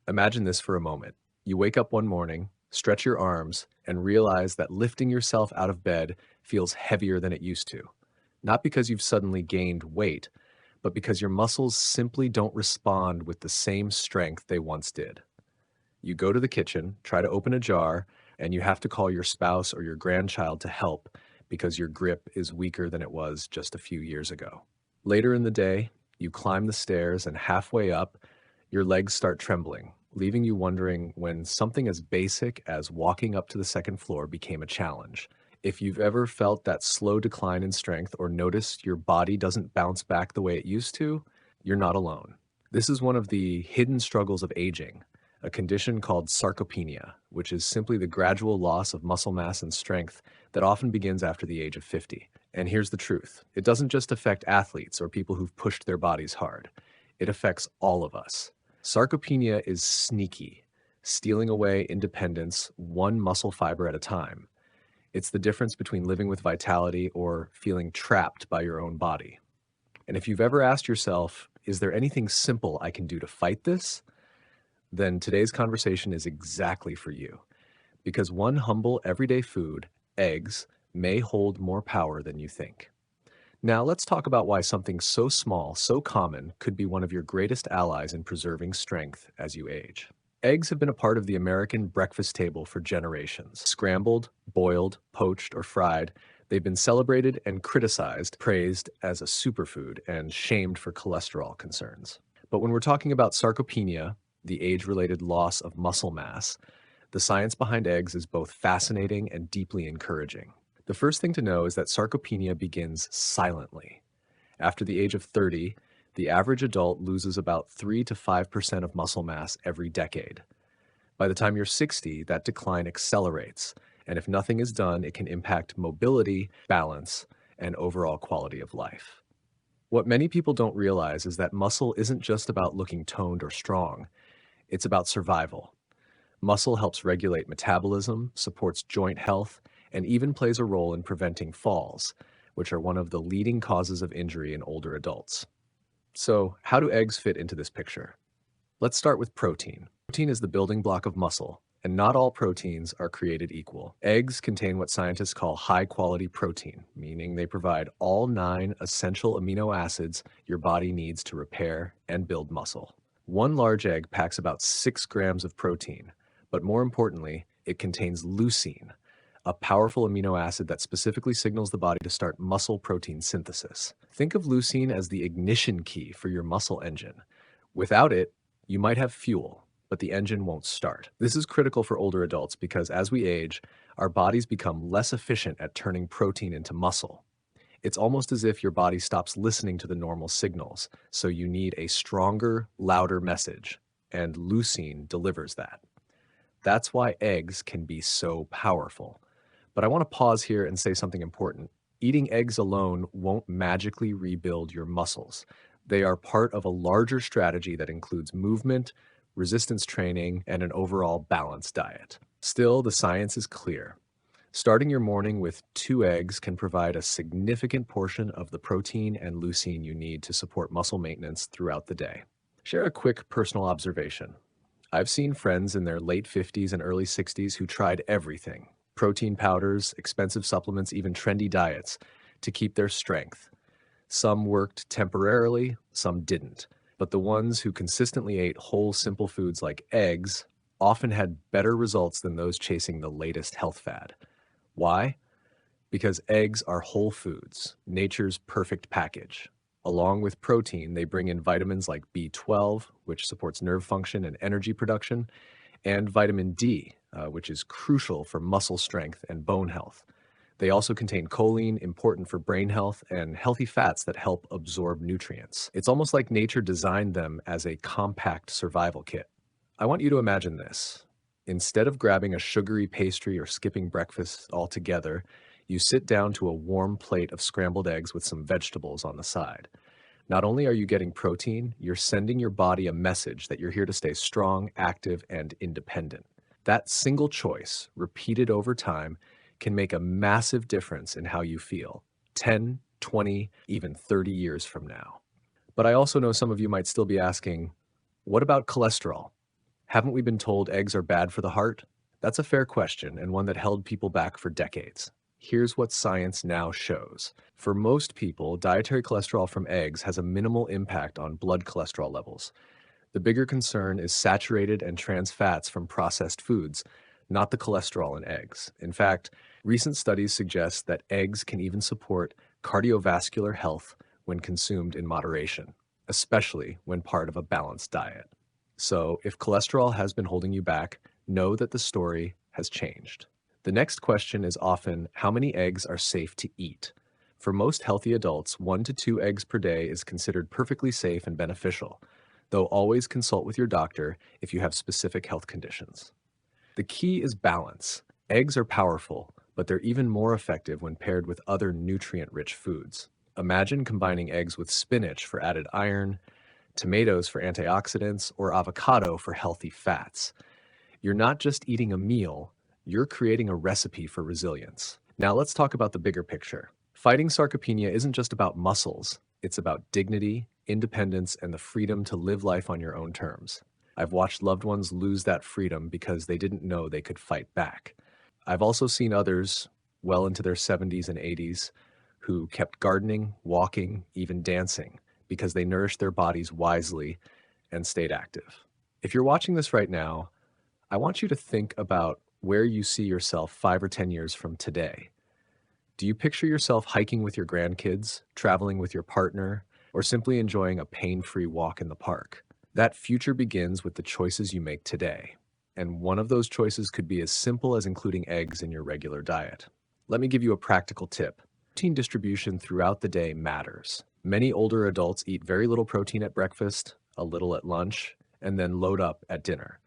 Imagine this for a moment. You wake up one morning, stretch your arms, and realize that lifting yourself out of bed feels heavier than it used to. Not because you've suddenly gained weight, but because your muscles simply don't respond with the same strength they once did. You go to the kitchen, try to open a jar, and you have to call your spouse or your grandchild to help because your grip is weaker than it was just a few years ago. Later in the day, you climb the stairs, and halfway up, your legs start trembling, leaving you wondering when something as basic as walking up to the second floor became a challenge. If you've ever felt that slow decline in strength or noticed your body doesn't bounce back the way it used to, you're not alone. This is one of the hidden struggles of aging, a condition called sarcopenia, which is simply the gradual loss of muscle mass and strength that often begins after the age of 50. And here's the truth. It doesn't just affect athletes or people who've pushed their bodies hard. It affects all of us. Sarcopenia is sneaky, stealing away independence one muscle fiber at a time. It's the difference between living with vitality or feeling trapped by your own body. And if you've ever asked yourself, is there anything simple I can do to fight this? Then today's conversation is exactly for you. Because one humble everyday food, eggs, may hold more power than you think. Now let's talk about why something so small, so common, could be one of your greatest allies in preserving strength as you age. Eggs have been a part of the American breakfast table for generations. Scrambled, boiled, poached, or fried, they've been celebrated and criticized, praised as a superfood, and shamed for cholesterol concerns. But when we're talking about sarcopenia, the age-related loss of muscle mass, the science behind eggs is both fascinating and deeply encouraging. The first thing to know is that sarcopenia begins silently. After the age of 30, the average adult loses about 3 to 5% of muscle mass every decade. By the time you're 60, that decline accelerates, and if nothing is done, it can impact mobility, balance, and overall quality of life. What many people don't realize is that muscle isn't just about looking toned or strong. It's about survival. Muscle helps regulate metabolism, supports joint health, and even plays a role in preventing falls, which are one of the leading causes of injury in older adults. So, how do eggs fit into this picture? Let's start with protein. Protein is the building block of muscle, and not all proteins are created equal. Eggs contain what scientists call high-quality protein, meaning they provide all 9 essential amino acids your body needs to repair and build muscle. One large egg packs about 6 grams of protein, but more importantly, it contains leucine, a powerful amino acid that specifically signals the body to start muscle protein synthesis. Think of leucine as the ignition key for your muscle engine. Without it, you might have fuel, but the engine won't start. This is critical for older adults because as we age, our bodies become less efficient at turning protein into muscle. It's almost as if your body stops listening to the normal signals, so you need a stronger, louder message, and leucine delivers that. That's why eggs can be so powerful. But I want to pause here and say something important. Eating eggs alone won't magically rebuild your muscles. They are part of a larger strategy that includes movement, resistance training, and an overall balanced diet. Still, the science is clear. Starting your morning with 2 eggs can provide a significant portion of the protein and leucine you need to support muscle maintenance throughout the day. Share a quick personal observation. I've seen friends in their late 50s and early 60s who tried everything: protein powders, expensive supplements, even trendy diets to keep their strength. Some worked temporarily, some didn't. But the ones who consistently ate whole, simple foods like eggs often had better results than those chasing the latest health fad. Why? Because eggs are whole foods, nature's perfect package. Along with protein, they bring in vitamins like B12, which supports nerve function and energy production, and vitamin D, which is crucial for muscle strength and bone health. They also contain choline, important for brain health, and healthy fats that help absorb nutrients. It's almost like nature designed them as a compact survival kit. I want you to imagine this. Instead of grabbing a sugary pastry or skipping breakfast altogether, you sit down to a warm plate of scrambled eggs with some vegetables on the side. Not only are you getting protein, you're sending your body a message that you're here to stay strong, active, and independent. That single choice, repeated over time, can make a massive difference in how you feel 10, 20, even 30 years from now. But I also know some of you might still be asking, what about cholesterol? Haven't we been told eggs are bad for the heart? That's a fair question and one that held people back for decades. Here's what science now shows. For most people, dietary cholesterol from eggs has a minimal impact on blood cholesterol levels. The bigger concern is saturated and trans fats from processed foods, not the cholesterol in eggs. In fact, recent studies suggest that eggs can even support cardiovascular health when consumed in moderation, especially when part of a balanced diet. So, if cholesterol has been holding you back, know that the story has changed. The next question is often how many eggs are safe to eat? For most healthy adults, 1 to 2 eggs per day is considered perfectly safe and beneficial, though always consult with your doctor if you have specific health conditions. The key is balance. Eggs are powerful, but they're even more effective when paired with other nutrient-rich foods. Imagine combining eggs with spinach for added iron, tomatoes for antioxidants, or avocado for healthy fats. You're not just eating a meal, you're creating a recipe for resilience. Now let's talk about the bigger picture. Fighting sarcopenia isn't just about muscles, it's about dignity, independence, and the freedom to live life on your own terms. I've watched loved ones lose that freedom because they didn't know they could fight back. I've also seen others, well into their 70s and 80s, who kept gardening, walking, even dancing, because they nourished their bodies wisely and stayed active. If you're watching this right now, I want you to think about where you see yourself 5 or 10 years from today. Do you picture yourself hiking with your grandkids, traveling with your partner, or simply enjoying a pain-free walk in the park? That future begins with the choices you make today. And one of those choices could be as simple as including eggs in your regular diet. Let me give you a practical tip. Protein distribution throughout the day matters. Many older adults eat very little protein at breakfast, a little at lunch, and then load up at dinner.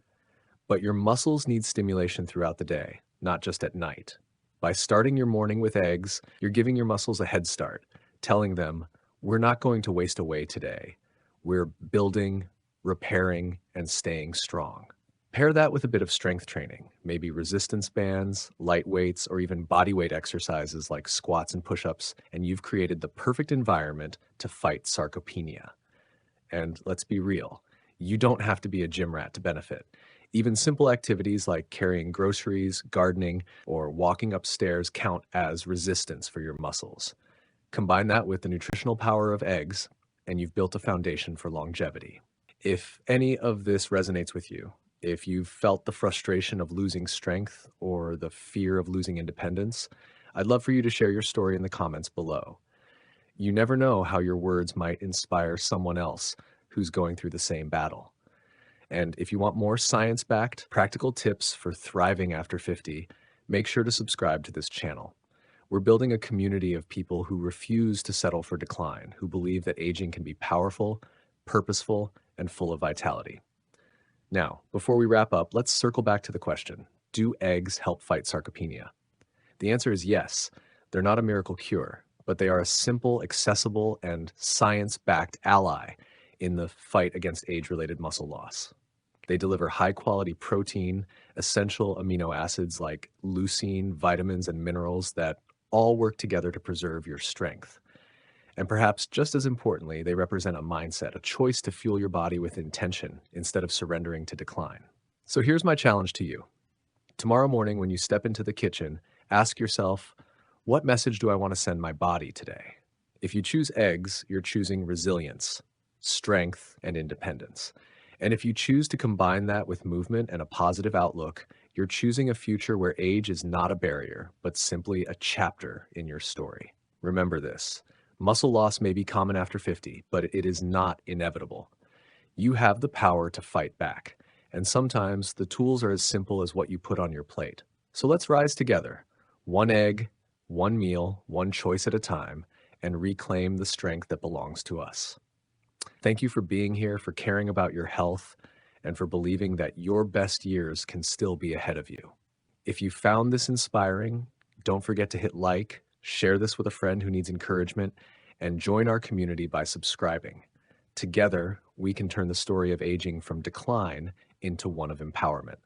But your muscles need stimulation throughout the day, not just at night. By starting your morning with eggs, you're giving your muscles a head start, telling them, we're not going to waste away today. We're building, repairing, and staying strong. Pair that with a bit of strength training, maybe resistance bands, light weights, or even body weight exercises like squats and push-ups, and you've created the perfect environment to fight sarcopenia. And let's be real, you don't have to be a gym rat to benefit. Even simple activities like carrying groceries, gardening, or walking upstairs count as resistance for your muscles. Combine that with the nutritional power of eggs, and you've built a foundation for longevity. If any of this resonates with you, if you've felt the frustration of losing strength or the fear of losing independence, I'd love for you to share your story in the comments below. You never know how your words might inspire someone else who's going through the same battle. And if you want more science-backed, practical tips for thriving after 50, make sure to subscribe to this channel. We're building a community of people who refuse to settle for decline, who believe that aging can be powerful, purposeful, and full of vitality. Now, before we wrap up, let's circle back to the question, do eggs help fight sarcopenia? The answer is yes. They're not a miracle cure, but they are a simple, accessible, and science-backed ally in the fight against age-related muscle loss. They deliver high-quality protein, essential amino acids like leucine, vitamins, and minerals that all work together to preserve your strength. And perhaps just as importantly, they represent a mindset, a choice to fuel your body with intention instead of surrendering to decline. So here's my challenge to you. Tomorrow morning, when you step into the kitchen, ask yourself, what message do I want to send my body today? If you choose eggs, you're choosing resilience, strength, and independence. And if you choose to combine that with movement and a positive outlook, you're choosing a future where age is not a barrier, but simply a chapter in your story. Remember this, muscle loss may be common after 50, but it is not inevitable. You have the power to fight back, and sometimes the tools are as simple as what you put on your plate. So let's rise together, one egg, one meal, one choice at a time, and reclaim the strength that belongs to us. Thank you for being here, for caring about your health, and for believing that your best years can still be ahead of you. If you found this inspiring, don't forget to hit like, share this with a friend who needs encouragement, and join our community by subscribing. Together, we can turn the story of aging from decline into one of empowerment.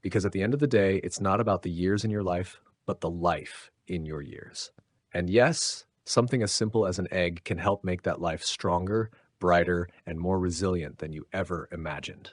Because at the end of the day, it's not about the years in your life, but the life in your years. And yes, something as simple as an egg can help make that life stronger, brighter, and more resilient than you ever imagined.